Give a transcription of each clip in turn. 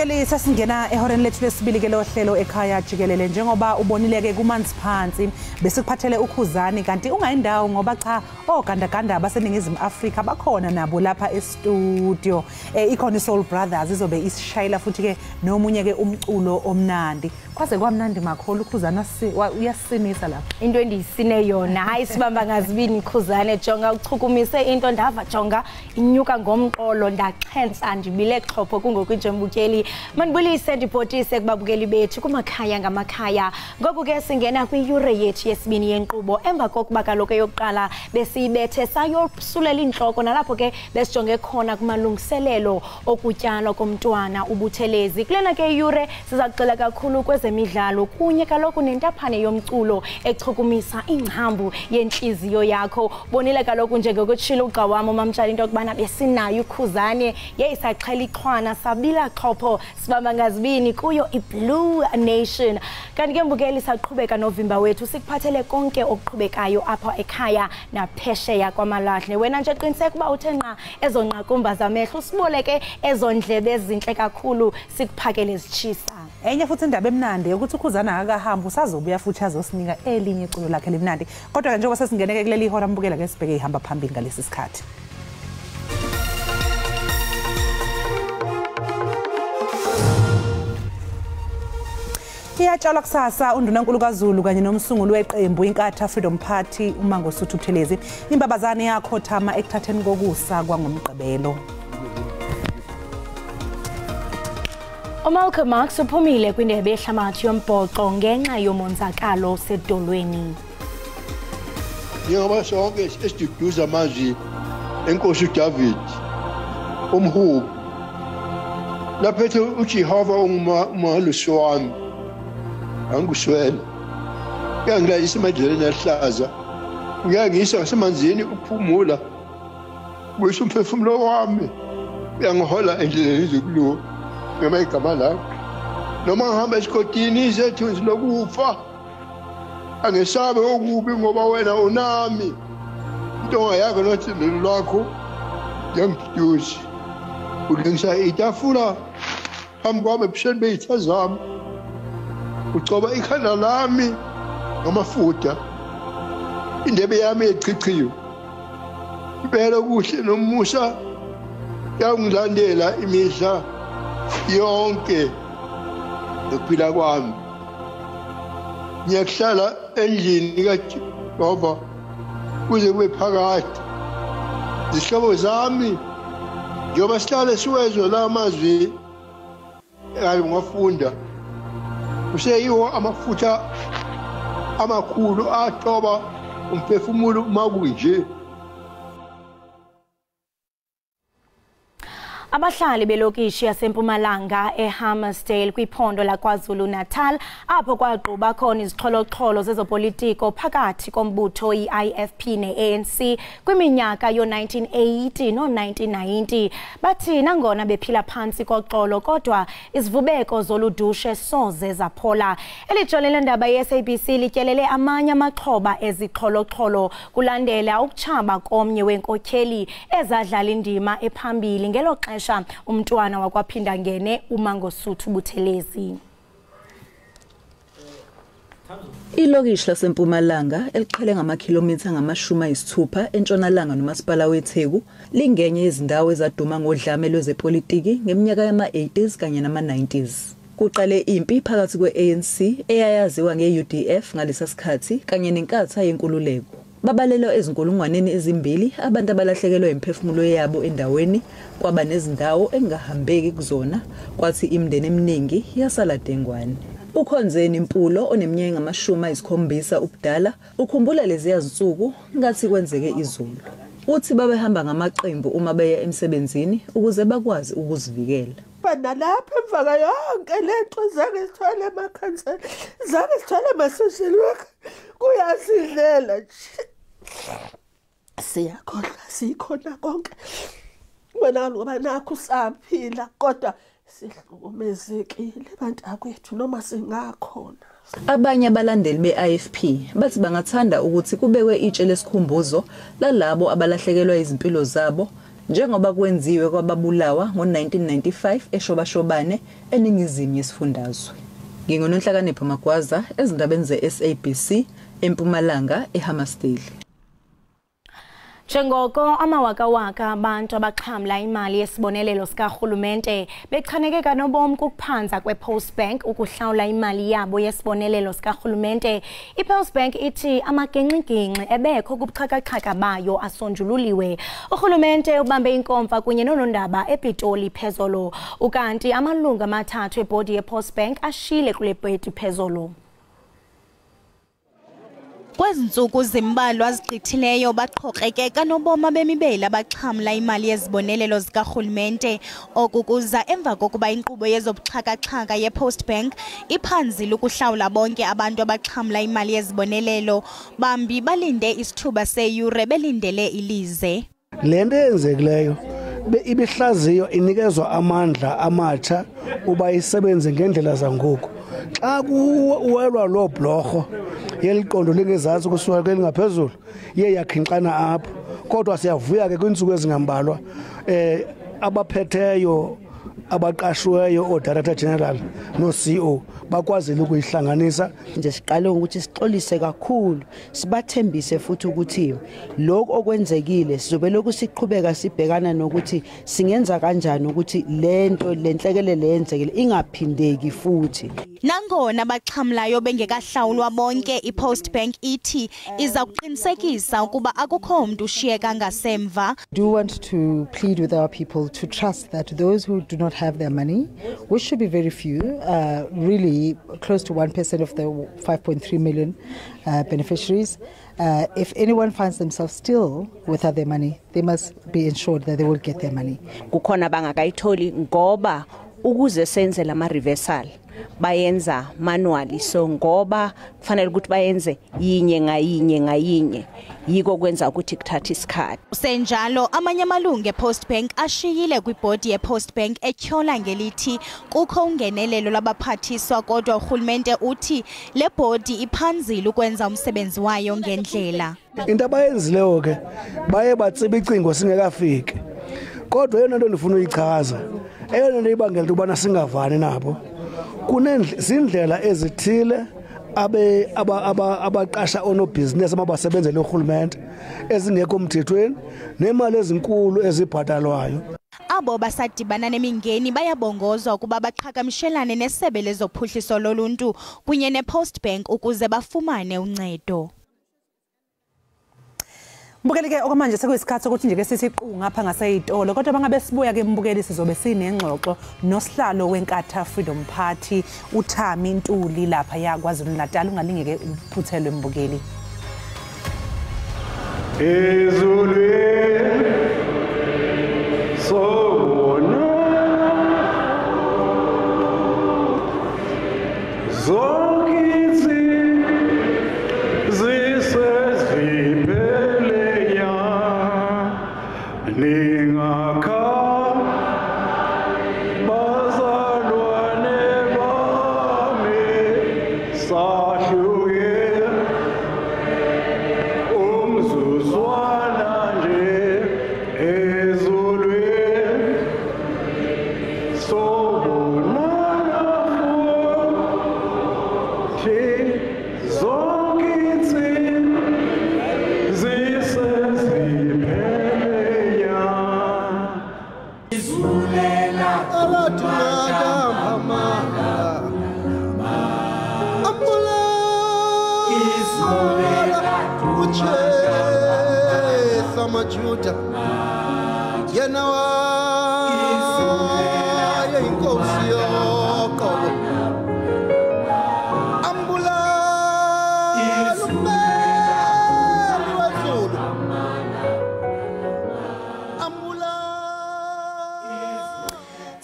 Mabukeli sasingena ehoreni lethu lesibili ke lo hlelo ekhaya jikelele njengoba ubonileke kumanzi phansi bese kuphathele ukhuzani kanti ungayindawo ngoba cha ogandaganda abaseningizimu Afrika bakhona nabo lapha e-studio ikhona Soul Brothers izobe isishayela futhi ke nomunye ke umculo omnandi kwaze kwamnandi makhulu ukhuzana uyasinisa lapha into endiyisine yona hayi sibamba ngazibini khuzane jonga uchukumise into ndava jonga inyuka ngomqolo ndaxhensa ndibile xhopho kungokwinje Bukeli manibulise ndibhotise kubabukeli bethu kumakhaya ngamakhaya ngoku ke singena kwiyure yethu yesibini yenkqubo emva kokuba kaloku yokuqala besiyibethe sayosulela inhloko nalapho ke besijonge khona kumalungiselelo okutyalo komntwana ubuthelezi kulena ke iyure sizacela kakhulu kwezemidlalo kunye kaloku nentaphane yomculo echukumisa inghambu yenhliziyo yakho bonile kaloku njengokutshilo ugqawamo mamtshali into okubana besinayo ukhuzane yeyisaqhela iqhwana sabila xhopho sibamba ngazibini kuyo iBlue Nation kanti ke mbukeli saqhubeka novimba wethu sikuphathele konke okuqhubekayo apha ekhaya naphesheya kwamalahle wena nje qiniseka kuba uthenqa ezonqakumba zamehlo siboleke ezondlebe ezinhle kakhulu sikuphakele izitshisa enye futhi indaba emnandi ukuthi ukhuzana akahamba usazobuya futhi azosinika elinye iculo lakhe lemnandi kodwa ke njengoba sesingeneke kuleli hora mbukela ke sibheke ihamba phambili ngalesi sikhathi Iyatshalwa kusasa undunankulu kaZulu kanye nomsunguli weqembu inkatha Freedom Party uMangosuthu Buthelezi imbabazane yakho thama ekuthatheni kokusa kwangomgqibelo Malcolm Marx uphumile kwindebe yehlabathi yombhoxo ngenxa yomonzakalo sedolweni Njengoba sonke esiduduza amazwi enkosi David umhubo laphethe uJehova ungumalusi wami anguswele uyangilayisa emadleleni ahlaza uyangisa ngasemanzini ukuphumula kusho umphefumulo wami uyangihola endleleni zokulunga ngema igama lakho noma ngihamba esigodini izethu lokufa angesabe okubi ngoba wena unami intonga yakho nothando lwakho yangiduduza ulungisa itafula phambi kwami ebusheni beyitha zami ucoba ikhanda lami ngamafutha indebe yami echichiwe impela kuhle nomusa yangilandela imihla yonke ukuphila kwami ngiyahlala endlini kaJehova kuze kube phakade izihlobo zami njengoba sihlale siwezwe la mazwi ngafunda useyiwo amafutha amakhulu athoba umphefumulo makunje Abahlali belokishi yaseMpumalanga eHammersdale kwiphondo laKwaZulu Natal apho kwaqhuba khona izixholo-xholo zezopolitiko phakathi kombutho iIFP neANC kwiminyaka yo1980 no1990 bathi nangona bephila phansi koxolo kodwa izivubeko zoludushe soze zaphola elijolele ndaba yeSABC lityelele amanye amaxhoba ezixholo-xholo kulandela ukutshaba komnye wenkokheli ezadlala indima ephambili ngelo xesha umntwana wakwaphinda ngene uMangosuthu Buthelezi Ilokishi laseMpumalanga eliqhele ngamakhilomitha ngama-60 entshonalanga nomasipala weTheku lingenye yezindawo ezaduma ngodlame lwezepolitiki ngeminyaka yama-80s kanye nama-90s kuqale impi phakathi kwe-ANC eyayaziwa nge-UDF ngalesa sikhathi kanye nenkatha yenkululeko babalelo ezinkulungwaneni ezimbili abantu abalahlekelwe imphefumulo yabo endaweni kwaba nezindawo engahambeki kuzona kwathi imindeni eminingi yasala dengwane ukhonzeni Mpulo oneminyaka ngama-70 ubudala ukhumbula lezi yazinsuku ngathi kwenzeke izulu uthi babehamba ngamaqembu uma beya emsebenzini ukuze bakwazi ukuzivikela nalapha emva yonke lento zake sithwale emakhansela zake sithwale ama-social worker kuyasidlela nje siyakhohlwa sikhona konke wena ngoba nakho usaphila kodwa sihlukumezekile bantakwethu noma singakhona abanye abalandeli beIFP bathi bangathanda ukuthi kubekwe itshe lesikhumbuzo lalabo abalahlekelwa izimpilo zabo njengoba kwenziwe kwababulawa ngo-1995 eShobashobane eningizimu yesifundazwe. Ngingononhlakanipho Magwaza ezindabeni ze-SABC eMpumalanga eHammersdale. Njengoko amawakawaka abantu abaxhamla imali yesibonelelo sikarhulumente bechaneke kanobom kukuphanza kwe-Post Bank ukuhlawula imali yabo yesibonelelo sikarhulumente, i-Post Bank ithi amagenxi-genxi ebekho kubuxhaka-xhaka bayo asonjululiwe. Urhulumente ubambe inkomfa kunye nonondaba ePitoli phezolo, ukanti amalungu amathathu ebhodi ye-Post Bank ashile kule bhedi phezolo. Kwezi ntsuku zimbalwa zigqithileyo baqhokreke kanoboma bemibeli abaxhamla imali yezibonelelo zikarhulumente, okukuza emva kokuba inkqubo yezobuxhaka-xhaka ye-Post Bank iphanzile ukuhlawula bonke abantu abaxhamla imali yezibonelelo, bambi balinde isithuba seyure belindele ilize. Le nto yenzekileyo ibihlaziyo inikezwa amandla amatsha uba isebenze ngendlela zangoku. Xa kuwelwa lo bhlorho yeliqondo lingezantsi kusuka kwelingaphezulu iye yakhinqana apho, kodwa siyavuya ke kwiintsuku ezingambalwa abaphetheyo abaqashiweyo o-Director General no-CEO bakwazile ukuyihlanganisa. Nje siqale ukuthi sixolise kakhulu, sibathembise futhi ukuthi lokho okwenzekile sizobe lokhu siqhubeka sibhekana nokuthi singenza kanjani ukuthi lento lenhlekelele yenzekile ingaphindeki futhi. Nangona abaxhamlayo bengekahlawulwa bonke, i-Post Bank ithi iza kuqinisekisa ukuba akukho umuntu ushiyeka ngasemva. Do want to plead with our people to trust that those who do not have their money, which should be very few, really close to 1% of the 5.3 million beneficiaries, if anyone finds themselves still without their money, they must be ensured that they will get their money. Kukhona bangakayitholi ngoba ukuze senze lama reversal bayenza manually, so ngoba kufanele ukuthi bayenze yinye ngayinye yiko kwenza ukuthi kuthatha isikhathi. Senjalo amanye amalungu e-Post Bank ashiyile kwibhodi ye-Post Bank etyhola ngelithi kukho ungenelelo labaphathiswa, kodwa urhulumente uthi le bhodi iphanzile ukwenza umsebenzi wayo ngendlela. Into abayenzileyo ke baye batsiba icingo singekafiki, kodwa eyona nto ndifuna uyichaza, eyona nto ibangela ukubana singavani nabo kunezindlela ezithile abaqasha onobhizinesi abasebenzela urhulumente ezingekho mthethweni nemali ezinkulu ezibhatalwayo. Abo basadibana nemingeni bayabongozwa ukuba baqhagamshelane nesebe lezophuhliso loluntu kunye ne-Post Bank ukuze bafumane uncedo. Mbukeli-ke okwamanje sekuyisikhathi ukuthi nje ke sisiqu ngapha ngaseyitolo, kodwa bangabe sibuya ke mbukeli sizobe sinengxoxo nosihlalo wenkatha Freedom Party uThami Ntuli lapha yaKwaZulu Natal. Ungalingeke uphuthelwe mbukeli.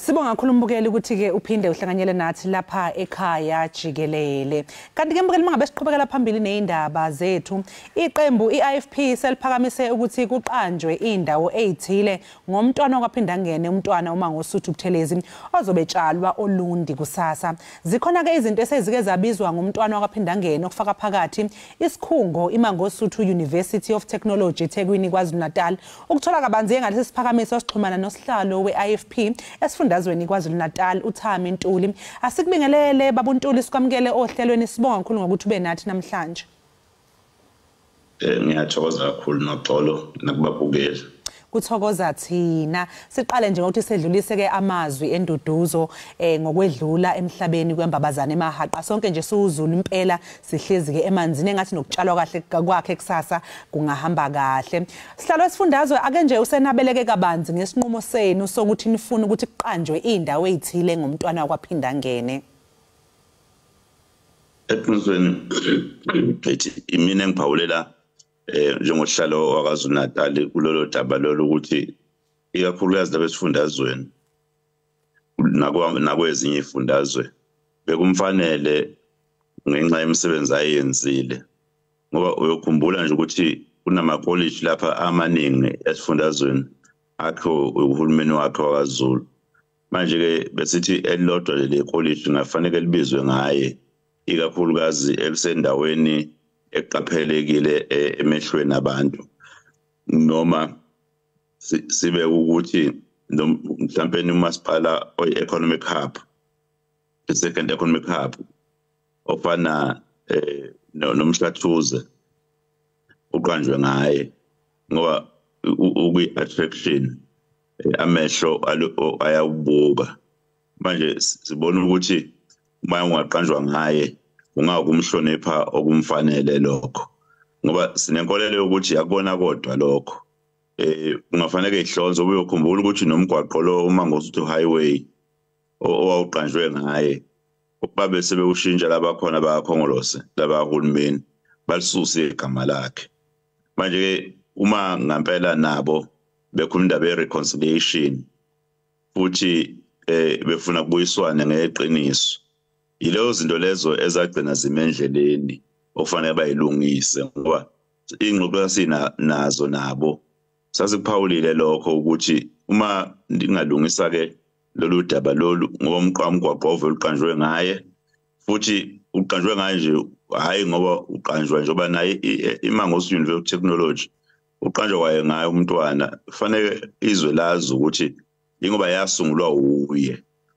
Sibonga kakhulu mbukeli ukuthi ke uphinde uhlanganyele nathi lapha ekhaya Jikelele. Kanti ke mbukeli mangabe siqhubekela phambili nezindaba zethu, iqembu iIFP seliphakamise ukuthi kuqanjwe indawo ezithile ngomntwana okwaphinda ngene umntwana uma ngosuthu Buthelezi ozobetshalwa olundi kusasa. Zikhona ke izinto esezike zabizwa ngumntwana okwaphinda ngene okufaka phakathi isikhungo iMangosuthu University of Technology eThekwini KwaZulu-Natal. Ukuthola kabanzi ngalesi siphakamiso sixhumana nosihlalo weIFP esifundazweni KwaZulu-Natal uThami Ntuli. Asikubingelele baba Ntuli sikwamukele ohlelweni sibonga kakhulu ngokuthi ube nathi namhlanje. Ngiyathokoza kakhulu noxolo nakubabukeli. Kuthokoza thina. Siqale nje ngokuthi sedlulise ke amazwi enduduzo ngokwedlula emhlabeni kwembabazana emahaqa. Sonke nje siwuzulu impela sihlezi ke emanzini engathi nokutshalwa kahle kwakhe kusasa kungahamba kahle. Sihlalo esifundazwe ake nje usenabeleke kabanzi ngesinqumo senu sokuthi nifuna ukuthi kuqanjwe indawo ezithile ngomntwana okwaphinda ngene. Eqinisweni ethi imina ngiphawulela njengohlalo wakwaZulu-Natal kulolo daba lolo ukuthi ikakhulukazi labesifundazweni nakwezinye izifundazwe bekumfanele ngenxa yemisebenzi ayenzile ngoba uyokhumbula nje ukuthi kunama college lapha amaningi esifundazweni akho uhulumeni wakhe wakwaZulu. Manje ke besithi elilodwa le college ngafanele libizwe ngaye ikakhulukazi elisendaweni eqaphelekile emehlweni abantu noma sibe ukuthi mhlawumbe umasipala oyi-economic hub, the second economic hub ofana nomhlathuze uqanjwe ngaye ngoba ukwi-attraction amehlo ayawubuka. Manje sibona ukuthi uma ungaqanjwa ngaye ungakumhlonipha okumfanele lokho ngoba sinenkolelo ukuthi yakubona kodwa lokho ungafanele ihlonze ubuyokhumbula ukuthi nomgwaqo lo uMangosuthu highway owawuqanjwe ngaye babe sebewushintsha labakhona abakhongolose labahulumeni balisuse igama lakhe. Manje ke uma ngempela nabo bekhuluma indaba ye-reconciliation futhi befuna kubuyiswane ngeqiniso, yilezo zinto lezo ezagcina zimendleleni ofanele bayilungise ngoba ingxoxo sinazo nabo sasikuphawulile lokho ukuthi uma ndingalungisa ke lolu daba lolu ngoba umgwaqo oveluqanjwe ngaye futhi uqanjwe ngaye nje hayi ngoba uqanjwa njengoba naye iMangosuthu University of Technology uqanjwa kwaye ngaye umntwana kufanele izwe lazi ukuthi ingoba yasungulwa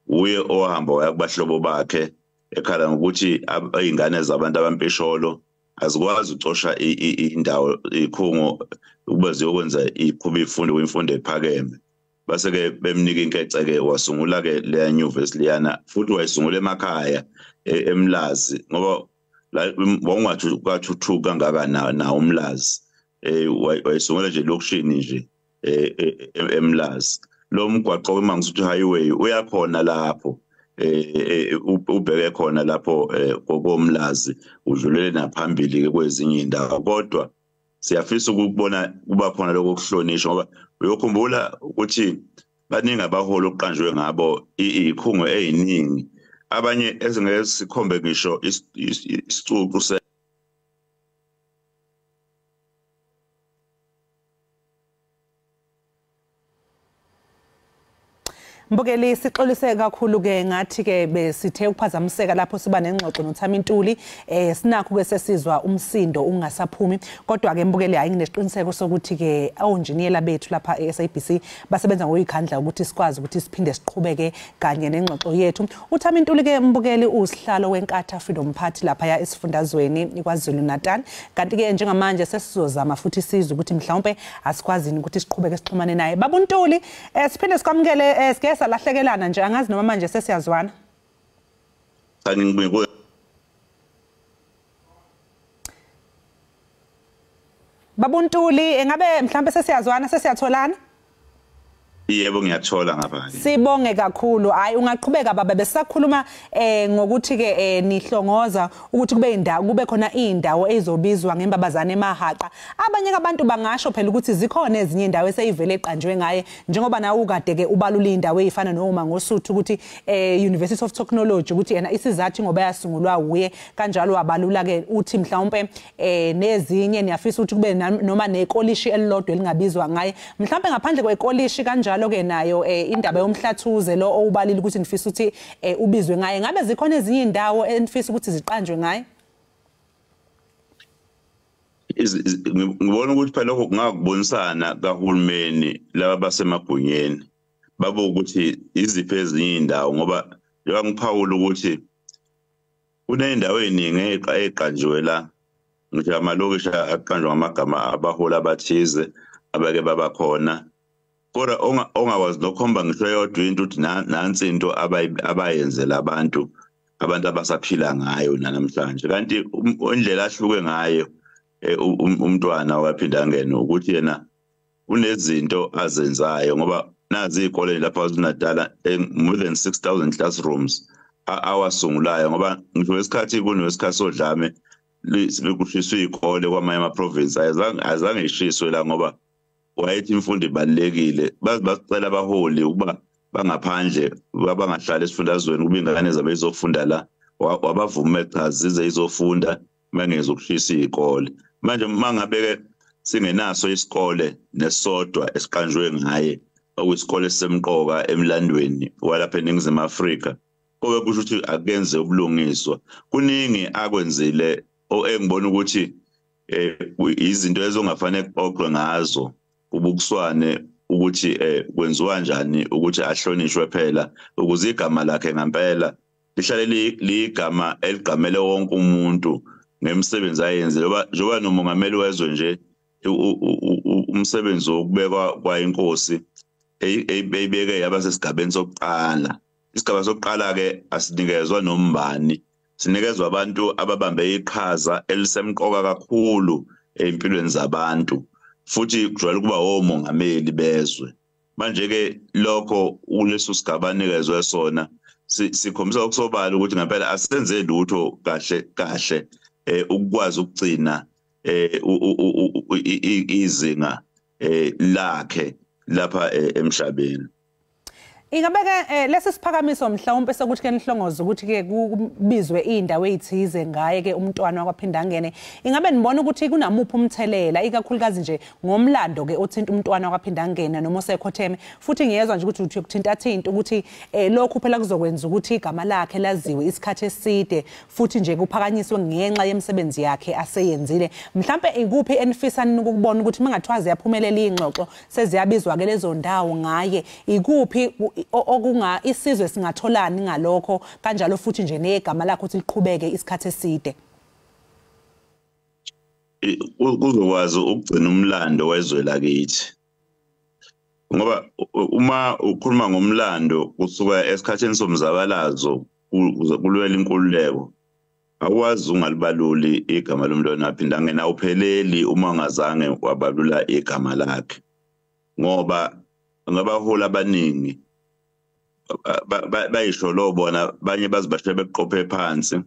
uye ohamba wayakubahlobo bakhe ekhala ngokuthi izingane zabantu abampesholo azikwazi ucosha indawo ikhungo ukuba ziyokwenza iqhuba ifundo kwimfundo ephakeme. Base ke bemnika inkece ke wasungula ke le university liyana futhi wayisungula emakhaya eMlazi ngoba wangathi kwathuthuka ngaka na uMlazi wayisungula nje lokushini nje eMlazi. Lo mgwaqo weMangosuthu highway uyakhona lapho ubheke khona lapho kokomlazi udlulele naphambili ke kwezinye indawo kodwa siyafisa ukubona kuba khona lokho kuhlonisha ngoba uyokhumbula ukuthi baningi abaholi oqanjwe ngabo ikhungo eziningi abanye ezingeke sikhombe ngisho isicucu Mbukeli sixolise kakhulu ke ngathi ke besithe ukuphazamiseka lapho siba nengxoxo noThami Ntuli sinakho ke sesizwa umsindo ungasaphumi kodwa ke mbukeli hayi nginesiqiniseko sokuthi ke onjiniyela bethu lapha eSABC basebenza ngoyikhandla ukuthi sikwazi ukuthi siphinde siqhubeke kanye nengxoxo yethu. uThami Ntuli ke mbukeli usihlalo weNkatha Freedom Party lapha ya esifundazweni KwaZulu-Natal kanti ke njengamanje sesizozama futhi sizwe ukuthi mhlawumbe asikwazini ukuthi siqhubeke sixhumane naye. Baba Ntuli siphinde sikwamukele salahlekelana nje angazi noma manje sesiyazwana. Baba Ntuli engabe mhlambe sesiyazwana sesiyatholana? Yebo ngiyathola ngapha. Sibonge kakhulu. Hayi ungaqhubeka baba besakhuluma ngokuthi ke nihlongoza ukuthi kube khona indawo ezobizwa ngembabazana emahaqa. Abanye abantu bangasho phela ukuthi zikhona ezinye indawo eseyivele eqanjwe ngaye njengoba nawe ukade ke ubalula indawo ezifana noma ngosuthu ukuthi University of Technology ukuthi yena isizathu ngoba yasungulwa uye kanjalo wabalula ke uthi mhlawumbe nezinye niyafisa ukuthi kube noma nekolishi elilodwa elingabizwa ngaye mhlawumbe ngaphandle kwekolishi kanjalo ke nayo indaba yomhlathuze lo owubalile ukuthi nifisa ukuthi ubizwe ngaye ngabe zikhona ezinye indawo enifisa ukuthi ziqanjwe ngaye ngibona ukuthi phela lokho kungakubonisana kahulumeni laba basemagunyeni babo ukuthi iziphi ezinye indawo ngoba njengoba ngiphawula ukuthi kuneyindawo eziningi eqanjiwe la ngisho amalokishi aqanjwa ngamagama abaholi abathize abake baba khona kodwa ongakwazi nokhomba ngisho yodwa into ukuthi nansi into abayenzela abantu abasaphila ngayo namhlanje kanti indlela ahluke ngayo umntwana waphinda ngene ukuthi yena unezinto azenzayo ngoba nazi izikole lapha kwaZulu-Natal more than 6,000 classrooms awasungulayo ngoba ngisho isikhathi kunesikhathi sodlame bekushiswa izikole kwamanye ama-province azange ishiswe la ngoba wayethi imfundo ibalekile basicela abaholi ukuba bangaphandle bangahlala esifundazweni kube ingane zabe izofunda la wabavuma cha zize izofunda mangezokushisa izikole manje mangabe singenaso isikole nesodwa esiqanjwe ngaye okuyisikole semqoka emlandweni walapha eNingizimu Afrika kobe kusho ukuthi akenze ubulungiswa kuningi akwenzile engibona ukuthi izinto ezongafanele kuxoxwe ngazo ubukuswane ukuthi kwenziwa kanjani ukuthi ahlonishwe phela ukuze igama lakhe ngempela lihlale ligama eligamele wonke umuntu ngemsebenzi ayenzile njoba nomongameli wezwe nje umsebenzi wokubekwa kwainkosi eyibeke yaba sesigabeni sokuqala isigaba sokuqala ke asinikezwa nombani sinikezwa abantu ababambe iqhaza elisemqoka kakhulu empilweni zabantu futhi kujwayele kuba omongameli bezwe manje ke lokho uleso sigaba nikezwe sona sikhombisa ukusobala ukuthi ngempela asenze lutho kahle ukwazi ukugcina izinga lakhe lapha emhlabeni Ingabe ke lesi siphakamiso mhlawumbe sokuthi ke nihlongoza ukuthi ke kubizwe indawo ezithize ngaye ke umntwana wakwaphinda ngene ingabe nibona ukuthi kunamuphi umthelela ikakhulukazi nje ngomlando ke othinta umntwana wakwaphinda ngene noma osekhotheme futhi ngiyezwa nje ukuthi ukuthinta ukuthi lokhu phela kuzokwenza ukuthi igama lakhe laziwe isikhathi eside futhi nje kuphakanyiswe ngenxa yemisebenzi yakhe aseyenzile mhlawumbe ikuphi enifisa ukubona ukuthi mangathiwa ziyaphumelela ingxoxo seziyabizwa ke lezo ndawo ngaye ikuphi okunga isizwe singatholani ngalokho kanjalo futhi nje negama lakho ukuthi liqhubeke isikhathi eside kuzokwazi ukugcina umlando wezwe lakithi ngoba uma ukhuluma ngomlando kusuka esikhatheni somzabalazo kuze kulwela inkululeko akwazi ungalibaluli igama lomntwana aphinda ngena awupheleli uma ungazange wabalula igama lakhe ngoba ngabaholi abaningi bayisho lo bona banye bazibashe beqophe phansi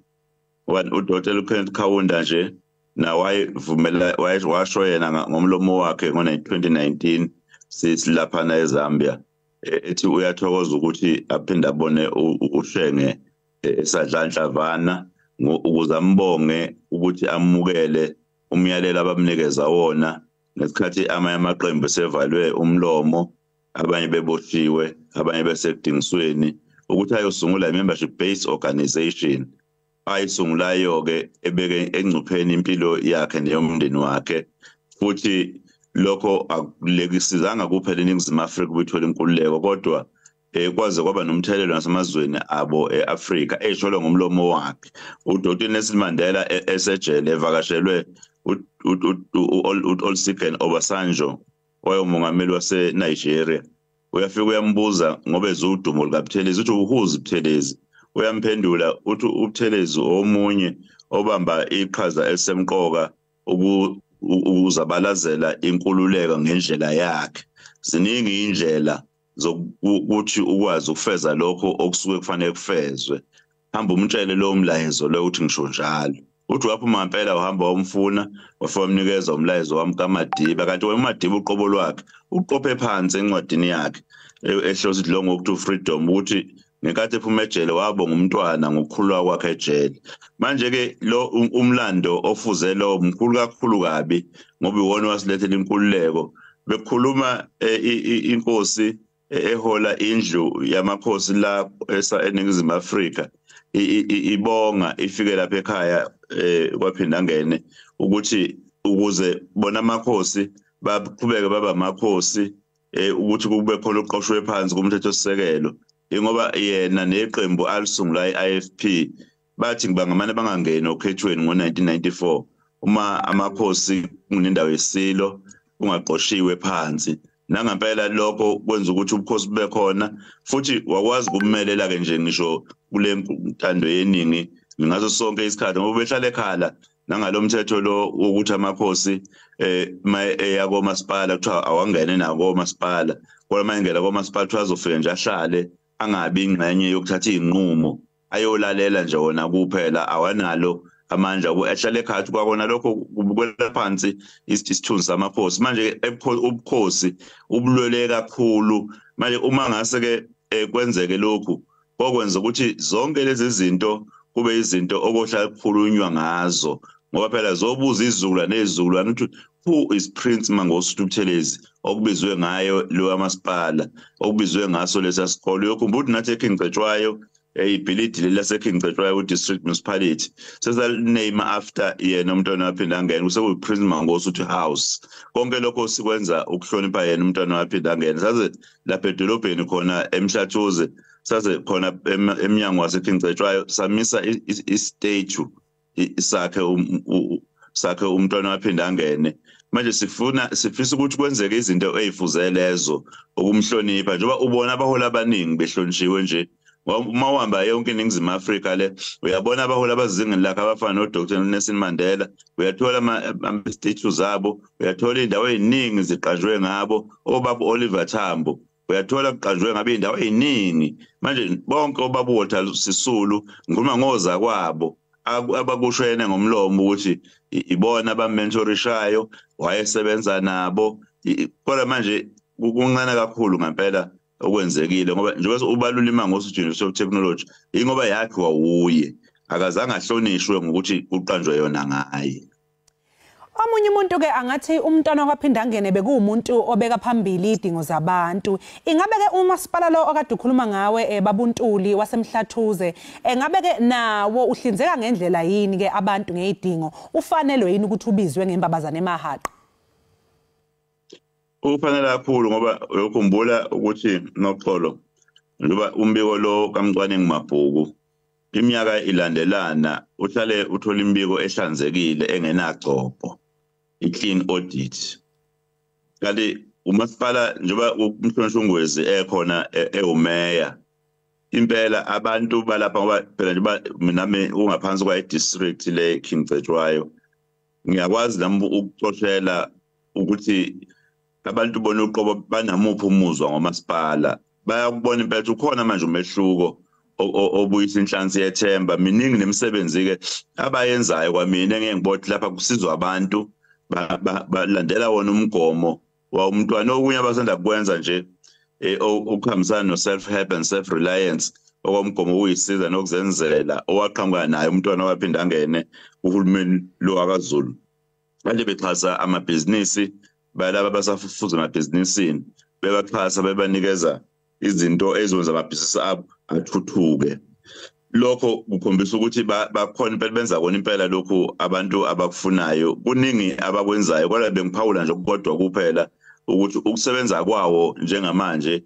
uDr Kenneth Kaunda nje na wayevumela washo yena ngomlomo wakhe ngo2019 silapha na eZambia ethi uyathokoza ukuthi aphinda abone ushenge esadlanhlavana ukuze ambonge ukuthi amukele umyalelo abamnikeza wona ngesikhathi amaqembu sevalwe umlomo abanye beboshiwe abanye besekudingisweni ukuthi ayosungula membership based organization ayisungulayo ke ebeke engcupheni impilo yakhe neyomndeni wakhe futhi lokho akulekisizanga kuphela eNingizimu Afrika ukuthola inkululeko kodwa kwaze kwaba nomthelelo nasemazweni abo eAfrika esholo ngomlomo wakhe uDr Nelson Mandela esejele evakashelwe uOlusegun Obasanjo wayemongameli waseNigeria uyafika uyambuza ngoba ezudumo likaButhelezi uthi uhuzi Buthelezi uyamphendula uthi uButhelezi omunye obamba iqhaza elisemqoka ukuzabalazela inkululeko ngendlela yakhe ziningi indlela zokuthi ukwazi ukufeza lokho okusuke kufanele kufezwe hamba umtshele lo mlayezo lo uthi ngisho njalo uthi waphuma ngempela uhamba wamfuna wafika umnikeza umlayezo wami kaMadiba kanti uMadiba uqobo lwakhe uqophe phansi encwadini yakhe ehlosi idlo ngokuthi freedom ukuthi ngenkathi ephuma ejele wabonga umntwana ngokukhulwa kwakhe ejele manje ke lo umlando ofuze lo mkhulu kakhulu kabi ngoba iwona wasilethela inkululeko bekhuluma inkosi ehola indlu yamakhosi la eNingizimu Afrika ibonga ifike lapha ekhaya kwaphinda ngene ukuthi ukuze bona amakhosi baqhubeke baba amakhosi ukuthi kube khona uqoqshwe phansi kumthetho sisekelo ingoba yena neqembu alisungula iIFP bathi ngibangamane bangangena okhethweni ngo1994 uma amakhosi kunendawo yesilo ungaqoshiwe phansi nangempela lokho kwenza ukuthi ubukhosi bube khona futhi wakwazi ukumelela ke nje ngisho kule ntando yeningi ngazo sonke isikhathi ngoba behlala ekhala nangalomthetho lo ukuthi amakhosi yako masipala kuthiwa awangene nako masipala kodwa mayengena komasipala kuthiwa azofika nje ahlale angabi ingxenye yokuthatha izinqumo ayolalela nje wona kuphela awanalo amandla ahlale ekhaya kwakona lokho kubukwela phansi isithunzi samakhosi manje ubukhosi ubulwele kakhulu manje uma ngase ke kwenzeke lokhu okwenza ukuthi zonke lezi zinto kube izinto okohlala kukhulunywa ngazo ngoba phela zobuza izizukulwane nezizukulwane ukuthi who is Prince Mangosuthu Buthelezi okubizwe ngayo lo amasipala okubizwe ngaso lesa sikole yokhumbula ukuthi nathi eKingcetshwayo ibhilidi laseKingcetshwayo district municipality sesaname after yena umntwana waphinda ngene kuseku Prince Mangosuthu House konke lokho sikwenza ukuhlonipha yena umntwana waphinda ngene saze lapha edolobheni khona eMhlathuze saze khona eminyango waseKingcetshwayo samisa istatue sakhe umntwana waphinda ngene manje sifisa ukuthi kwenzeke izinto ezifuze lezo ukumhlonipha njengoba ubona abahola abaningi behlonitshiwe nje uma uhamba yonke iNingizimu Afrika le uyabona abahola abazingeni lakhe abafana noDr Nelson Mandela uyathola ama-statues zabo uyathola indawo eziningi ziqajwe ngabo obaba Oliver Tambo uyathola kuqajwe ngabe indawo eziningi manje bonke obaba Walter Sisulu ngikhuluma ngoza kwabo abakushwene ngomlomo ukuthi ibona abamentorishayo wayesebenza nabo kodwa manje kuncane kakhulu ngempela okwenzekile ngoba njengoba ubalula iMangosuthu University of Technology ingoba yakhe wawuye akazange ahlonishwe ngokuthi kuqanjwe yona ngaye omunye umuntu ke angathi umntwana wakaphinda ngene bekuwumuntu obeka phambili idingo zabantu ingabe ke umasipala lo okade ukhuluma ngawe babuntuli wasemhlathuze ngabe ke nawo uhlinzeka ngendlela yini ke abantu ngezidingo ufanele yini ukuthi ubizwe ngembabazana emahaqa ufanele kakhulu ngoba uyokhumbula ukuthi noxolo njengoba umbiko lo kaMcwane ngimabhuku iminyaka ilandelana uhlale uthola imbiko ehlanzekile engenagcopho i-clean audit kanti umasipala njengoba umhlonishungwezi ekhona ewumeya impela abantu balapha ngoba phela njengoba nami ungaphansi kwa district le Kingcetshwayo ngiyakwazi nami ukuxoxela ukuthi abantu bona uqobo banamuphi umuzwa ngomasipala bayakubona impela ukuthi ukhona manje umehluko obuyisa inhlansi yethemba miningi nemisebenzi ke abayenzayo kwamina engeke ngibothi lapha kusizwa abantu balandela wona umgomo wa umntwana okunye abasanda kwenza nje okuhambisana no self help and self reliance okomgomo uyisiza nokuzenzela owaqhamuka naye umntwana waphinda ngene uhulumeni lo akaZulu manje bexhasa amabhizinisi balaba basafufuza emabhizinisini bebaxhasa bebanikeza izinto ezonza amabhizinisi abo athuthuke lokho kukhombisa ukuthi bakhona impela benza kona impela lokho abantu abakufunayo kuningi abakwenzayo kodwa bengiphawula nje kodwa kuphela ukuthi ukusebenza kwawo njengamanje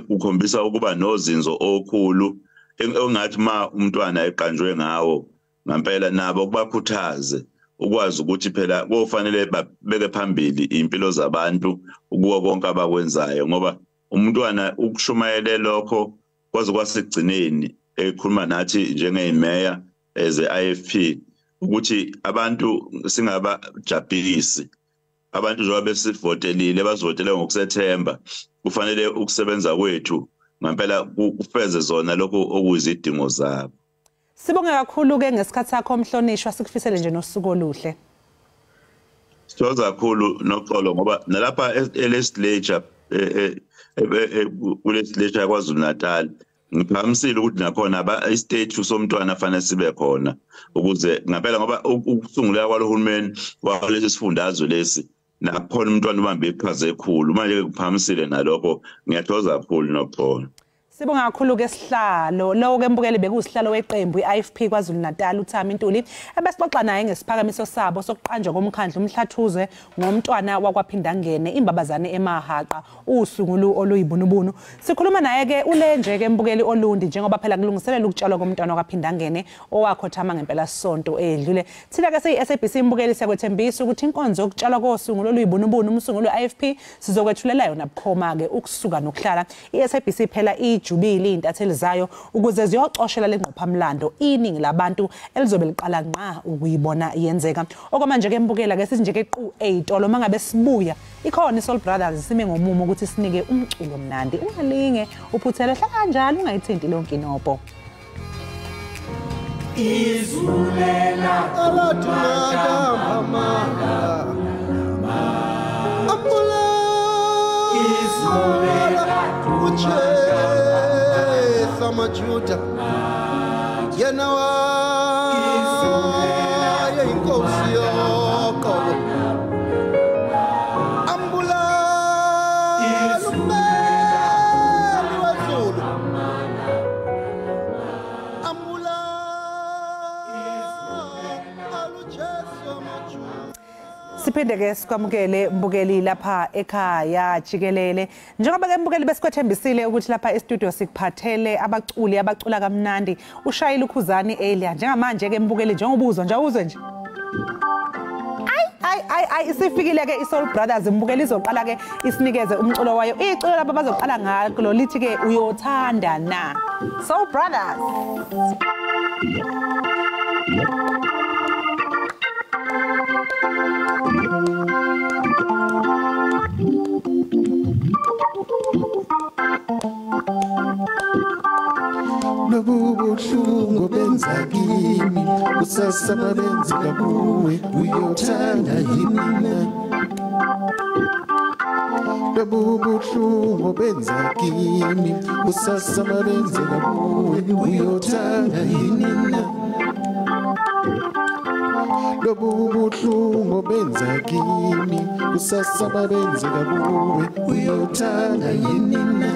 kukhombisa ukuba nozinzo okhulu engathi ma umntwana eqanjwe ngawo ngempela nabo kubakhuthaze ukwazi ukuthi phela kufanele babeke phambili impilo zabantu ukuwa konke abakwenzayo ngoba umntwana ukushumayele lokho kwaze kwasigcineni ekhuluma nathi njengemeya eze IFP ukuthi abantu singabajabhilisi abantu njengoba besivotelile bazivotele ngokusethemba kufanele ukusebenza kwethu ngempela kufeze zona lokho okuyizidingo zabo. Sibonge kakhulu ke ngesikhathi sakho omhlonishwa sikufisele nje nosuku oluhle. Sithokoza kakhulu noxolo ngoba nalapha e-legislature kule-legislature kwaZulu Natal ngiphakamisile ukuthi nakhona i-statue somntwana fanele sibe khona ukuze ngempela ngoba ukusunguleka kwalohulumeni walesi sifundazwe lesi nakhona umntwana ubambe iqhaza ekhulu manje kuphakamisile nalokho ngiyathokoza kakhulu noxolo. Sibonga kakhulu ke sihlalo lo ke mbukeli bekusihlalo weqembu iFP kwaZulu Natal uThami Ntuli ebesixoxa naye ngesiphakamiso sabo sokuqanjwa komkhandlu umhlathuze ngomntwana wakwaphindangene imbabazane emahaqa usungulu oluyibunubunu. Sikhuluma naye ke ule nje ke mbukeli olundi njengoba phela kulungiselela ukutshalwa komntwana wakwaphindangene owakhothama ngempela sonto edlule. Thina ke siyi-SABC imbukeli siyakwethembisa ukuthi inkonzo yokutshalwa kosungulu oluyibunubunu umsungulu weIFP sizokwethulela yona bukhoma ke ukusuka nokuhlala iSABC phela ijubile intatheli zayo ukuze ziyoxoshela lengqophamlando iningi labantu elizobe liqala nqa ukuyibona yenzeka. Okwamanje ke mbukela ke sisinje ke qu 8 lo mangabe sibuya ikhona iSoul Brothers sime ngomumo ukuthi sinike umculo omnandi ungalinge uphuthele hlala kanjalo ungayithinti lonke inopho. Izulela abathunaka mama Apula Izulela uche Samajuda Yena wa inkosi yoko Ambula lumeli wezulu Ambula alucheso majuda. Siphinde ke sikwamukele mbukeli lapha ekhaya Jikelele njengoba ke mbukeli besikwethembisile ukuthi lapha e-studio sikuphathele abaculi abacula kamnandi ushayile ukhuzani earlier njengamanje ke mbukeli njengobuzwa nje awuzwe nje ay isifikile ke iSoul Brothers mbukeli izoqala ke isinikeze umculo wayo iculo lapha bazoqala ngalo lithi ke uyothanda na Soul Brothers. Nobubuhlungu benza kimi kusasa mabenzi kabuwe uyothanda yini na Nobubuhlungu benza kimi kusasa mabenzi kabuwe uyothanda yini na Nobubuhlungu benza kimi kusasa mabenzi kabuwe uyothanda yini na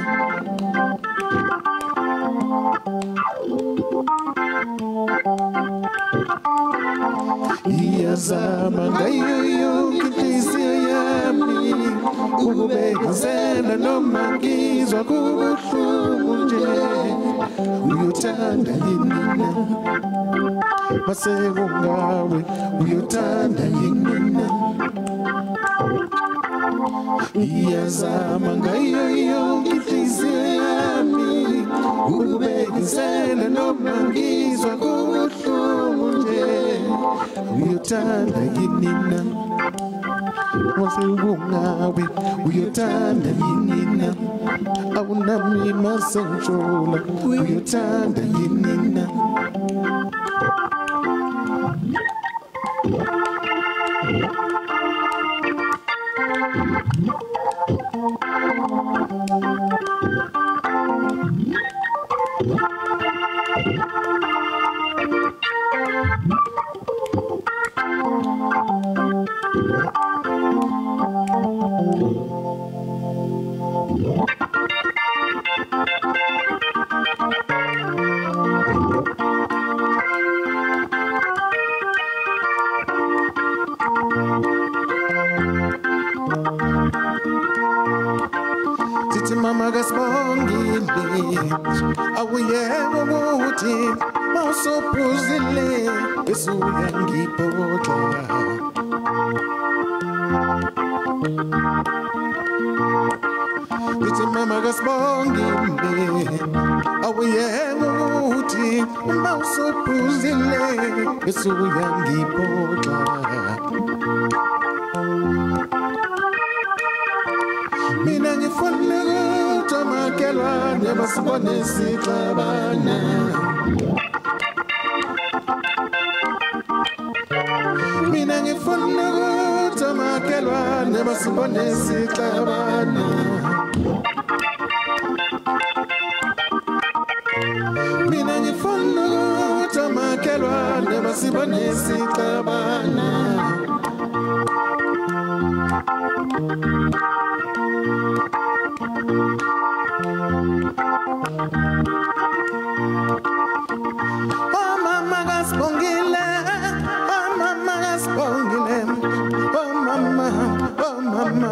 Iyazama ngayo yonke inhliziyo yami ukubenzela noma ngizwa kubuhlungu nje uyothanda yini na mase kungawe uyothanda yini na Iyazama ngayo yonke inhliziyo yami ukubenzela noma ngizwa kubuhlungu nje uyothanda yini na mase kungawe uyothanda yini na awunami masengjola uyothanda yini na Sithi mama kasibongile awuyeke ukuthi mawusophuzile bese uyangiphoxa Sithi mama kasibongile awuyeke ukuthi mawusophuzile bese uyangiphoxa Mina ngifuna ukuthi amakhelwane basibone sixabana. Mina ngifuna ukuthi amakhelwane basibone sixabana. Mina ngifuna ukuthi amakhelwane basibone sixabana. Oh mama gasbongile, oh mama gasbongile, oh mama, oh mama,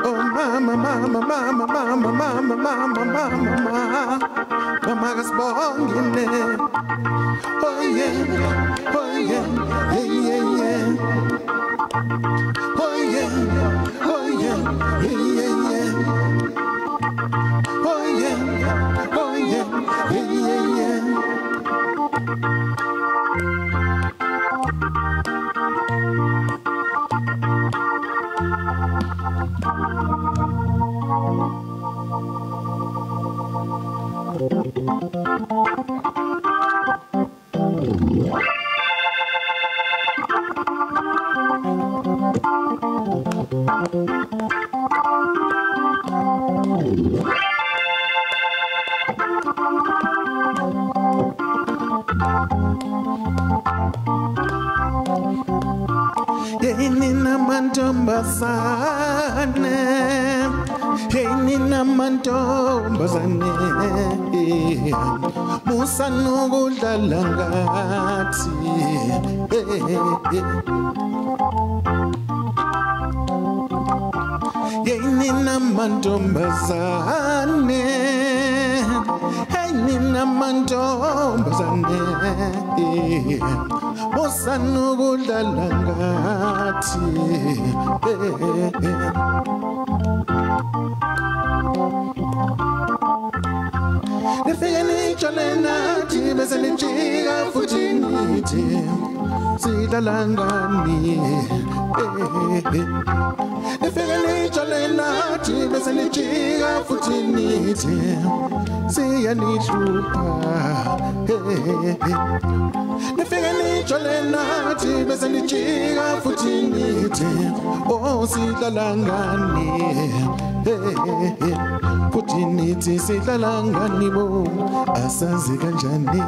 oh mama, mama, mama, mama, mama, mama, mama, mama gasbongile, oh yeah, oh yeah, yeah, yeah, yeah, oh yeah, oh yeah, yeah, yeah, yeah, oh yeah, oh yeah, yeah, yeah, yeah. Nina mantombazane, nina mantombazane, musa nokudlala ngathi. Nina mantombazane, nina mantombazane, musa nokudlala ngathi. Nifike nijole nathi bese nijika futhi nithi sidlala ngani. Nifike nijole nathi bese nijika futhi nithi siyanihlupa. Nifike nijole nathi bese nijika futhi nithi oh sidlala ngani. Futhi nithi sidlala ngani bo asazi kanjani.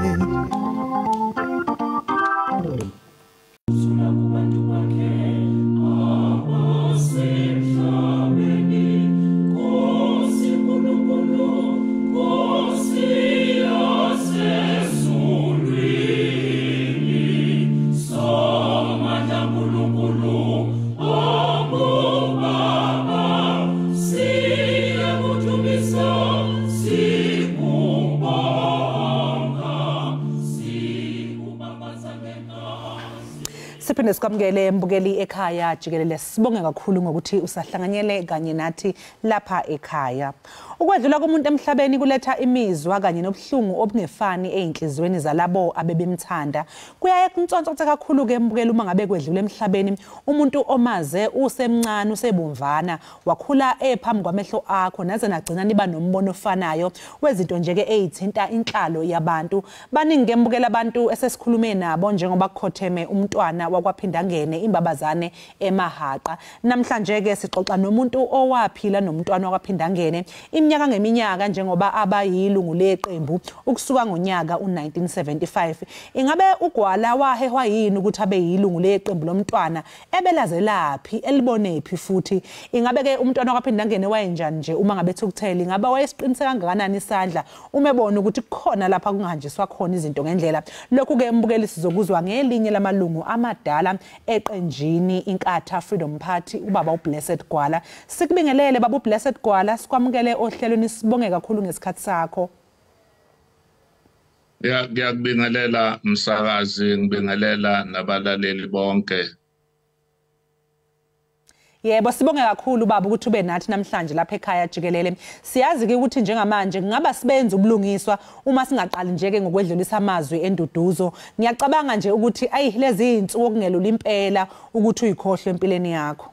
Siphinde sikwamukele mbukeli ekhaya Jikelele, sibonge kakhulu ngokuthi usahlanganyele kanye nathi lapha ekhaya. Ukwedlula komuntu emhlabeni kuletha imizwa kanye nobuhlungu obungefani einhlizweni zalabo abebemthanda. Kuyaye kuntsontsothe kakhulu ke mbukeli uma ngabe kwedlula emhlabeni umuntu omaze usemncane usebomvana wakhula ephambi kwamehlo akho naze nagcina niba nombono ofanayo wezinto nje ke ezithinta inhlalo yabantu. Baningi ke mbukela abantu esesikhulume nabo njengoba kukhotheme umntwana wakwaphindangene imbabazane emahaqa. Namhlanje ke sixoxa nomuntu owaphila nomntwana wakwaphindangene iminyaka ngeminyaka njengoba abayilungu leqembu ukusuka ngonyaka u1975. Ingabe ugwala wahehwa yini ukuthi abe yilungu leqembu lomntwana ebelazelaphi elibonephi futhi ingabe ke umntwana wakwaphindangene wayenjani nje uma ngabe thukuthela ingabe wayesiqiniseka kangakanani isandla umebona ukuthi kukhona lapha kungahanjiswa khona izinto ngendlela. Lokhu ke mbukeli sizokuzwa ngelinye lamalungu amadala eqenjini inkatha Freedom Party ubaba uBlessed Gwala. Sikubingelele baba uBlessed Gwala, sikwamukele ohlelweni, sibonge kakhulu ngesikhathi sakho. Ngiyakubingelela msakazi, ngibingelela nabalaleli bonke. Yebo sibonge kakhulu baba ukuthi ube nathi namhlanje lapha ekhaya Jikelele. Siyazi ke ukuthi njengamanje ngaba sibenza ubulungiswa uma singaqali nje ke ngokwedlulisa amazwi enduduzo. Ngiyacabanga nje ukuthi lezi insuku okungelula impela ukuthi uyikhohle empilweni yakho.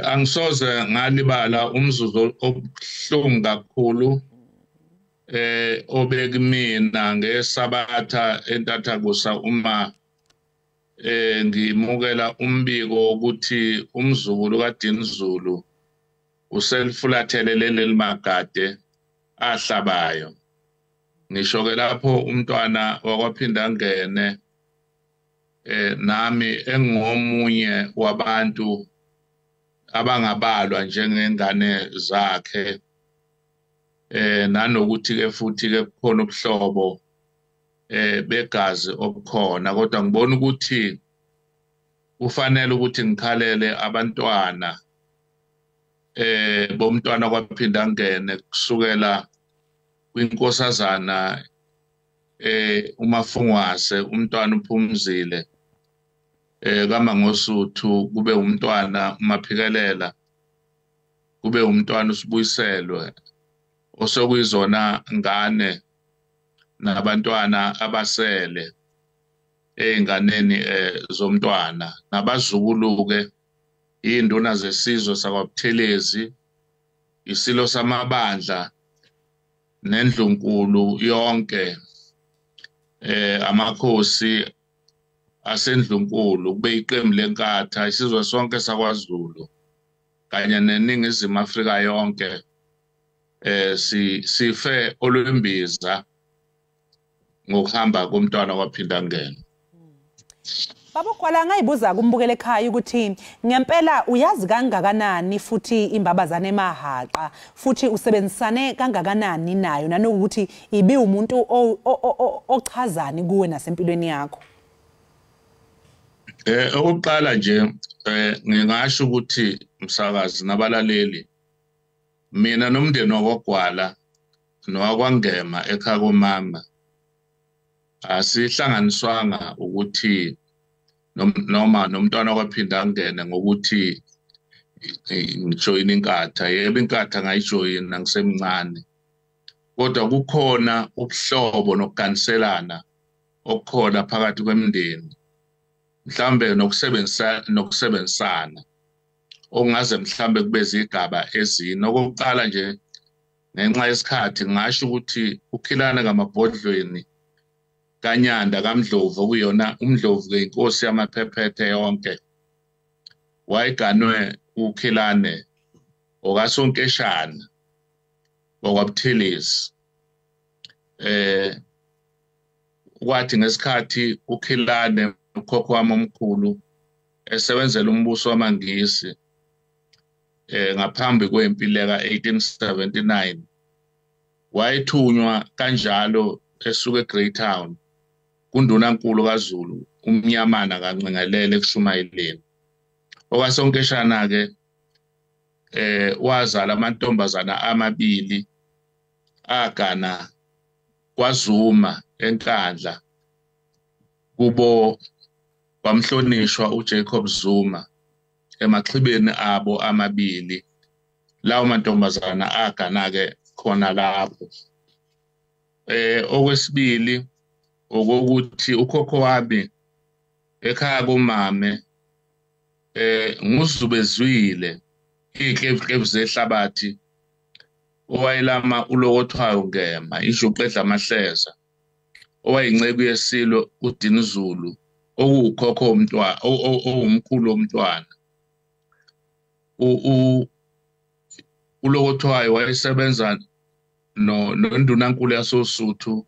Angisoze ngalibala umzuzu obuhlungu kakhulu obekimina ngesabatha entathakusa uma ngimukela umbiko ukuthi umzukulu kaDinizulu uselfulathelele lelimagade ahlabayo. Ngisho ke lapho umntwana wakwaphinda angene nami engomunye wabantu abangabalwa njengengane zakhe nanokuthi ke futhi ke kukhona ubuhlobo begazi obukhona, kodwa ngibona ukuthi kufanele ukuthi ngikhalele abantwana bomntwana kwaphinda angene kusukela kwinkosazana uMafungwase, umntwana uPhumzile kaMangosuthu, kube umntwana uMaphikelela, kube umntwana uSibuyiselwe, osokuyizona ngane nabantwana abasele einganeni zomntwana nabazukulu-ke induna zesizwe sakwaButhelezi, isilo samabandla nendlunkulu yonke, amakhosi asendlunkulu, kube iqembu lenkatha, isizwe sonke sakwaZulu kanye neNingizimu Afrika yonke sife olwembiza ngokuhamba komntwana kwaphinda ngene. Baba Gwala, ngayibuza kumbukele ekhaya ukuthi ngempela uyazi kangakanani futhi imbabazane emahaqa futhi usebenzisane kangakanani nayo, nanokuthi ibi umuntu ochazani kuwe nasempilweni yakho? Oqala nje ngingasho ukuthi msakazi nabalaleli, mina nomndeni wakwaGwala nowakwangema ekhaya komama asihlanganiswanga ukuthi noma nomntwana kwaphinda angene ngokuthi ngijoyina inkatha. Yebo, inkatha ngayijoyina ngisemncane, kodwa kukhona ubuhlobo nokuganiselana okukhona phakathi kwemindeni, mhlambe nokusebenzisana ongaze mhlambe kube izigaba ezine. Okokuqala nje ngenxa yesikhathi ngasho ukuthi ukhilana ngamabhodlweni kaNyanda kaMdlovu, okuyona uMdlovu-ke inkosi yamaphephethe yonke, wayeganwe ukhilane okaSonkeshana wakwaButhelezi. Kwathi ngesikhathi ukhilane ukhokho wami omkhulu esebenzela umbuso wamaNgisi ngaphambi kwempi leka 1879, wayethunywa kanjalo esuka eGreytown kundunankulu kaZulu uMnyamana kaNcingelele ekushumayeleni. OkaSonkeshana-ke wazala amantombazana amabili agana kwaZuma eNkandla, kubo kwamhlonishwa uJacob Zuma emaxhibeni abo amabili. Lawo mantombazana agana-ke khona lapho. Okwesibili ukuthi ukhokho wami ekhaya komame nguzubezwile iklevuklevu zehlabathi owayelama ulokothwayo ngema ijuqedla amahleza, owayinceku yesilo uDinizulu okuwukhokho womntwana owumkhulu womntwana. Ulokothwayo wayesebenza nondunankulu yasoSuthu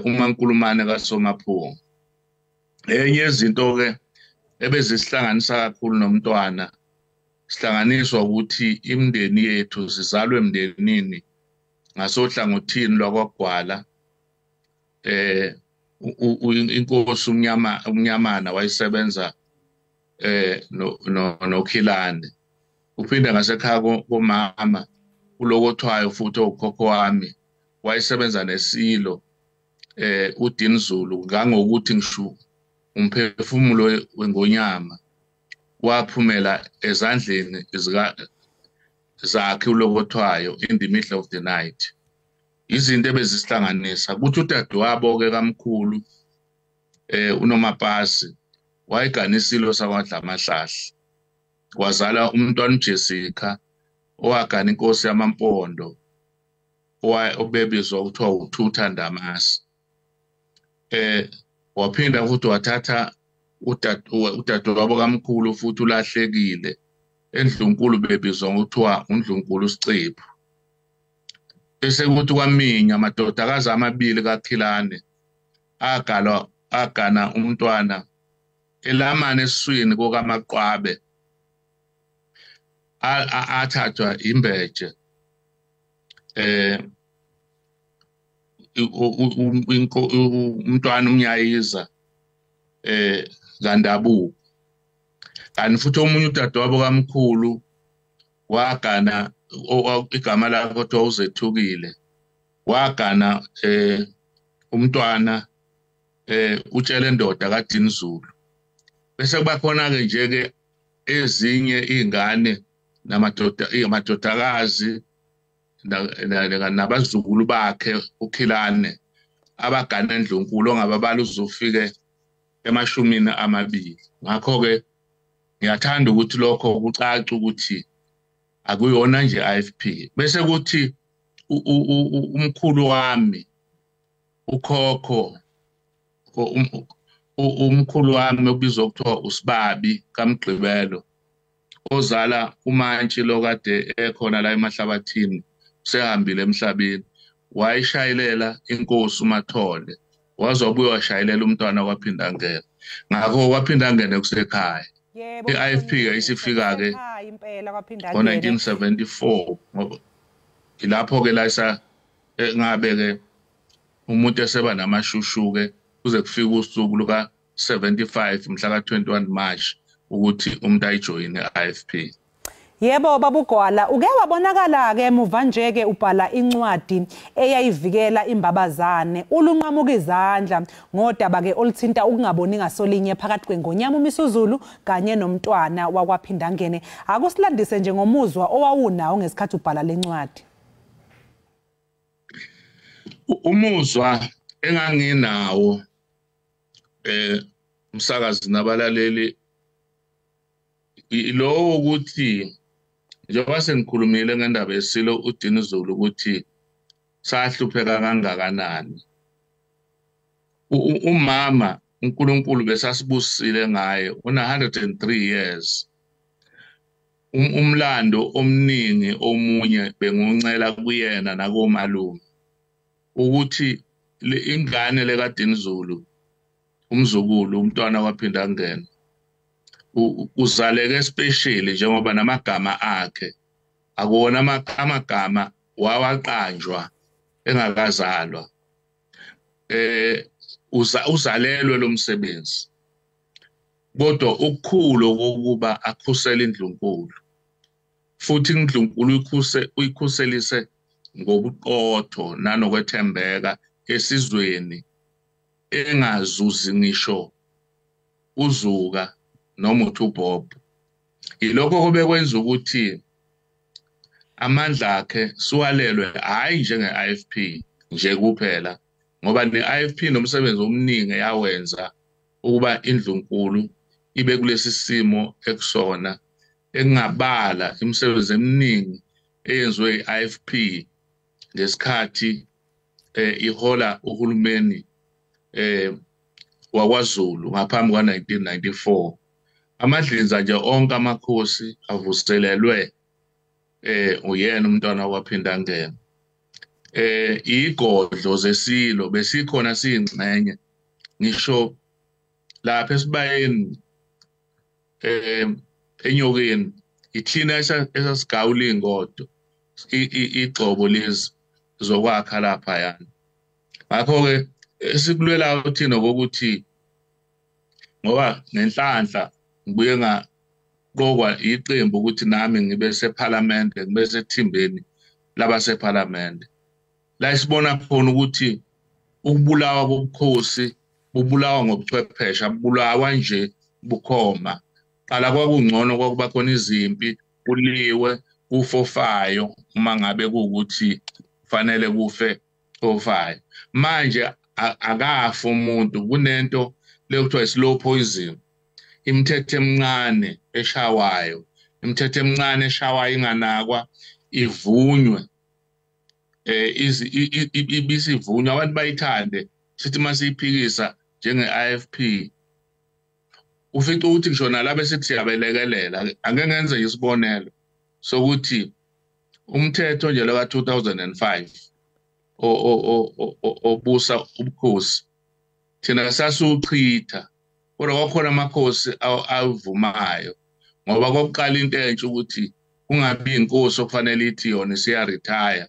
uMankulumane kaSomaphunga. Enye izinto-ke ebezisihlanganisa kakhulu nomntwana, sihlanganiswa ukuthi imindeni yethu sizalwe emndenini ngasohlangothini lwakwaGwala. Inkosi uMnyamana wayesebenza nokhilane. Uphinde ngasekhaya komama ulokothwayo futhi ukhokho wami wayesebenza nesilo uDinizulu, ngangokuthi ngisho umphefumulo wengonyama waphumela ezandleni zakhe ulokothwayo in the middle of the night. Izinto ebezisihlanganisa kuthi udadewabo-ke kamkhulu uNomapasi wayegana isilo sakwaDlamahlahla. wazala umntwana uJessica owagana inkosi yamaMpondo obebizwa ukuthiwa uThutha Ndamase. Waphinda futhi wathatha udadewabo kamkhulu futhi ulahlekile eNdlunkulu bebizwa ngokuthiwa uNdlunkulu uSicipho. Bese kuthi kwaminya amadodakazi amabili kaKhilane agana umntwana elamane esiswini kokaMaqwabe athathwa imbeje umntwana umnyayiza kaNdabuko. Kanti futhi omunye udadewabo kamkhulu wagana igama lakhe kuthiwa uZethukile, wagana umntwana utshele ndoda kaDinizulu. Bese kuba khona-ke nje-ke ezinye iy'ngane namadodakazi nabazukulu bakhe uKhilane abagana eNdlunkulu ongababala uzofike emashumini amabili. Ngakho-ke ngiyathanda ukuthi lokho kucace ukuthi akuyona nje IFP. Bese kuthi umkhulu wami ukhokho umkhulu wami obizwa ukuthiwa uSibabi kaMgqibelo ozala uMantshi lo kade ekhona la eMahlabathini usehambile emhlabeni, wayishayelela inkosi uMathole, wazobuye washayelela umntwana kwaPhindangene. Ngakho kwaPhindangene kusekhaya. I-IFP isifika-ke ngo-1974 ilapho-ke la ngabe-ke umuntu eseba namashushu-ke kuze kufike usuku luka-75 mhla ka-21 March ukuthi umuntu ayijoyine i-IFP. Yebo babugwala, uke wabonakala-ke emuva nje-ke ubhala incwadi eyayivikela imbabazane ulunqamuka izandla ngodaba-ke oluthinta ukungaboni ngasolinye phakathi kweNgonyama uMisuzulu kanye nomntwana wakwaPhindangene. Akusilandise nje ngomuzwa owawunawo ngesikhathi ubhala lencwadi. Umuzwa enganginawo umsakazi nabalaleli lo ukuthi njengoba sengikhulumile ngendaba yesilo uDinizulu ukuthi sahlupheka kangakanani. Umama uNkulunkulu besasibusile ngaye una 103 years. Umlando omningi omunye benguncela kuyena nakomalume ukuthi ingane lekaDinizulu umzukulu umntwana kwaPhindangene uzaleke special njengoba namagama akhe akuwona amagama wawaqanjwa engakazalwa. Uzalelwe lo msebenzi kodwa ukukhulu kokuba akhusele iNdlunkulu futhi iNdlunkulu uyikhuselise ngobuqotho nanokwethembeka esizweni engazuzi ngisho uzuka noma uThubhobho. Ilokho kube kwenza ukuthi amandla akhe siwalelwe hayi njenge-IFP nje kuphela ngoba ne-IFP nomsebenzi omningi yawenza ukuba iNdlunkulu ibe kulesi simo ekusona, engabala imisebenzi eminingi eyenziwe i-IFP ngesikhathi ihola uhulumeni wakwaZulu ngaphambi kwa-1994. Amadlinza nje onke amakhosi avuselelwe uyena umntwana wakwaPhindangene. Igodlo zesilo besikhona siyingxenye ngisho lapha esibayeni enyokeni ithina esasigawula ingodo igcobo lezi zokwakha lapha yana. Ngakho-ke esikulwela uthina kokuthi ngoba ngenhlanhla ngibuye ngaqokwa iqembu ukuthi nami ngibe sephalamende, ngibe sethimbeni labasephalamende. La sibona khona ukuthi ukubulawa bobukhosi bubulawa ngobuchwepheshe, bubulawa nje bukhoma. Qala kwakungcono kwakuba khona izimpi, kuliwe, kufofayo uma ngabe kuwukuthi kufanele kufe ofayo. Manje akafa umuntu, kunento lekuthiwa slow poison, imithetho emincane eshawayo imithetho emincane eshawayo inganakwa ivunywe ibisivunywa abantu bayithande sithi masiyiphikisa njenge-IFP ufica ukuthi ngisho nalabo esithi siyabelekelela ake ngenze isibonelo sokuthi umthetho nje ka 2005 obusa ubukhosi thina sasuchitha kodwa kwakhona amakhosi avumayo ngoba kokuqala into entsha ukuthi kungabi inkosi okufanele ithi yona siya retire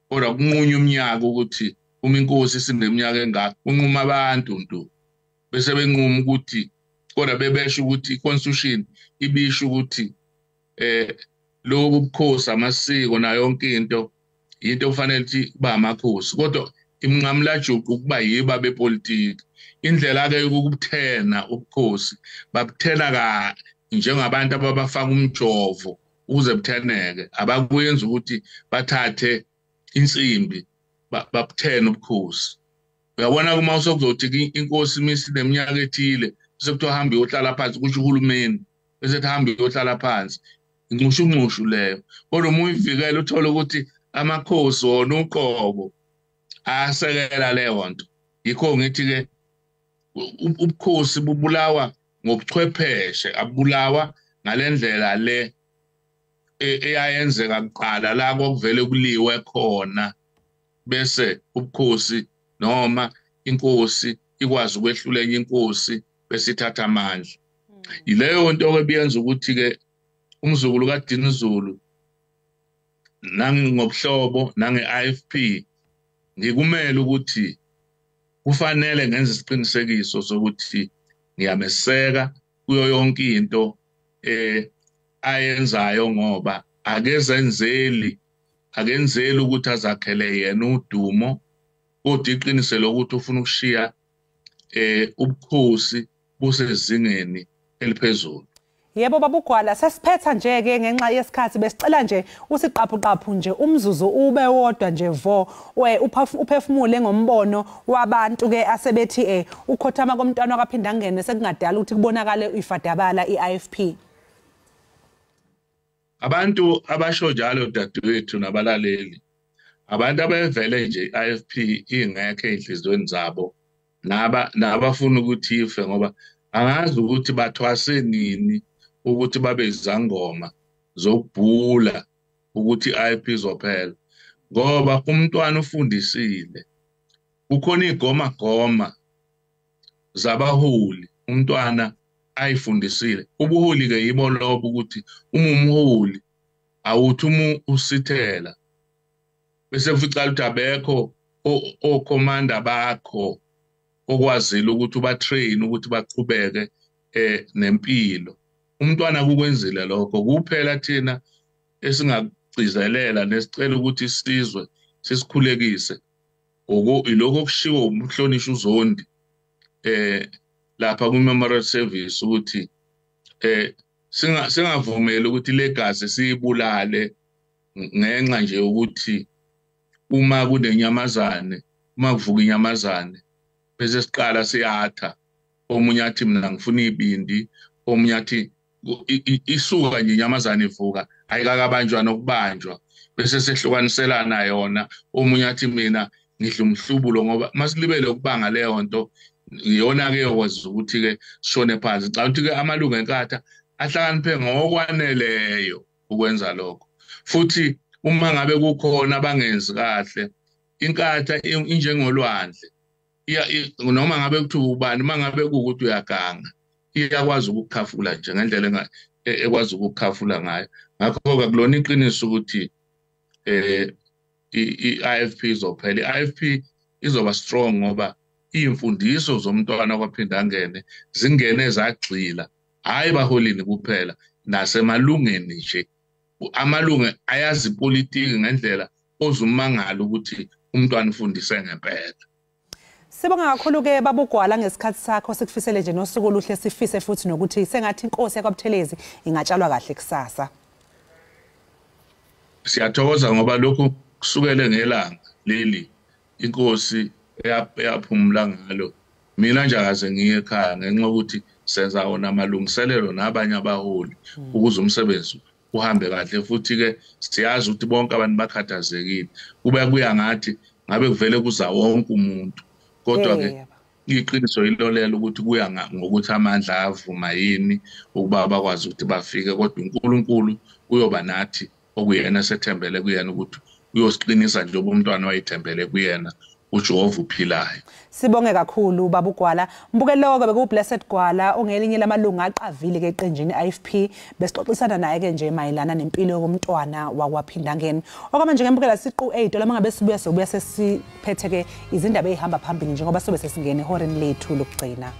kodwa kunqunywa umnyaka ukuthi uma inkosi sineminyaka engaka unquma abantu nto bese benquma ukuthi kodwa bebesho ukuthi iconstitution ibisho ukuthi lo bukhosi amasiko na yonke into kufanele ukuthi ba amakhosi kodwa imnqamla juqu ukuba yiba bepolitiki indlela ke yokubuthena ubukhosi babuthena ka njengabantu ababafaka umjovo ukuze butheneke abakuyenza ukuthi bathathe insimbi babuthena ubukhosi uyabona kuma usokuzothi inkosi imisi neminyaka ethile sekuthiwa hamba uyohlala phansi kusho uhulumeni bese hamba uyohlala phansi inxushunxushu leyo kodwa uma uyivikela uthola ukuthi amakhosi wona uqobo asekela leyo nto yikho ngithi ke ubukhosi bubulawa ngobuchwepheshe abulawa ngalendlela le eyayenzeka kuqala la kokuvele kuliwe khona bese ubukhosi noma inkosi ikwazi ukwehlula enye inkosi bese ithatha amandla yileyo nto ke biyenza ukuthi ke umzukulu kaDinizulu ngobuhlobo nange-IFP ngikumele ukuthi kufanele ngenze isiqinisekiso sokuthi ngiyameseka kuyo yonke into ayenzayo ngoba akenzeli ukuthi azakhele yena udumo kodwa iqiniselo ukuthi ufuna ukushiya ubukhosi busezingeni eliphezulu. Yebo babugwala sesiphetha nje ke ngenxa yesikhathi besicela nje usiqaphuqaphu nje umzuzu ube wodwa nje vo uphefumule ngombono wabantu ke asebethi ukhothama komntwana wakaphinda ngene sekungadala ukuthi kubonakale ifadabala iIFP. Abantu abasho njalo dadewethu nabalaleli abantu abevele nje iIFP ingekho enhlizweni zabo nabafuna ukuthi ife ngoba angazi ukuthi bathwase nini ukuthi babe izangoma zokubhula ukuthi iIFP izophela ngoba umntwana ufundisile kukhona igoma zabaholi umntwana ayifundisile ubuholi ke yibo lobo ukuthi uma umholi awuthi usithela bese kuficala ukuthi abekho okomanda bakho okwazile ukuthi ubatrain ukuthi baqhubeke nempilo umntwana kukwenzile lokho kuphela thina esingagcizelela nesicela ukuthi isizwe sisikhulekise iloko kushiwo umhlonishwa uZondi lapha ku memorial service ukuthi singavumeli ukuthi legacy siyibulale ngenxa nje ukuthi uma kunenyamazane uma kuvuka inyamazane bese siqala siyatha omunye athi mina ngifuna ibindi omunye athi isuka nje inyamazane ivuka ayikakabanjwa nokubanjwa bese sehlukaniselana yona omunye athi mina ngidla umhlubulo ngoba masilibele ukubanga leyo nto iyona ke yokwazi ukuthi ke sishone phansi xa uthi ke amalungu enkatha ahlakaniphe ngokwaneleyo ukwenza lokho futhi uma ngabe kukhona bangenzi kahle inkatha injengolwandle noma ngabe kuthi ubani mangabe ukuthi uyaganga iyakwazi ukukhafula nje ngendlela ekwazi ukukhafula ngayo ngakho ke kulona iqiniso ukuthi iIFP izophela iIFP izoba strong ngoba imfundiso zomntwana kwaphinda ngene zingene zagxila hayi baholini kuphela nasemalungeni nje amalungu ayazi ipolitiki ngendlela ozumangala ukuthi umntwana ufundise ngempela. Sibonga kakhulu ke babugwala ngesikhathi sakho sikufisele nje nosuku oluhle sifise futhi nokuthi sengathi inkosi yakwaButhelezi ingatshalwa kahle kusasa. Siyathokoza ngoba lokhu kusukele ngelanga leli inkosi eyaphumula ngalo mina nje akaze ngiye ekhaya ngenxa ukuthi senza wona amalungiselelo nabanye abaholi ukuze umsebenzi uhambe kahle futhi ke siyazi ukuthi bonke abantu bakhathazekile kube kuya ngathi ngabe kuvele kuza wonke umuntu kodwa ke iqiniso ilolelo ukuthi kuya ngokuthi amandla avuma yini ukuba bakwazi ukuthi bafike kodwa uNkulunkulu uyoba nathi okuyena sethembele kuyena ukuthi uyosiqinisa njengoba umntwana wayithembele kuyena uJehova uphilayo. Sibonge kakhulu baba uGwala. Mbukelo ke bekuBlessed Gwala ongelinye lamalungu aqavile ke eqenjini IFP besixoxisana naye ke nje mayelana nempilo yomntwana wakwaPhindangeni. Okwamanje ngembukela siqu 8 lama ngabe sibuya sesiphethe ke izindaba ezihamba phambili njengoba sobe sesingene ehoreni lethu lokugcina.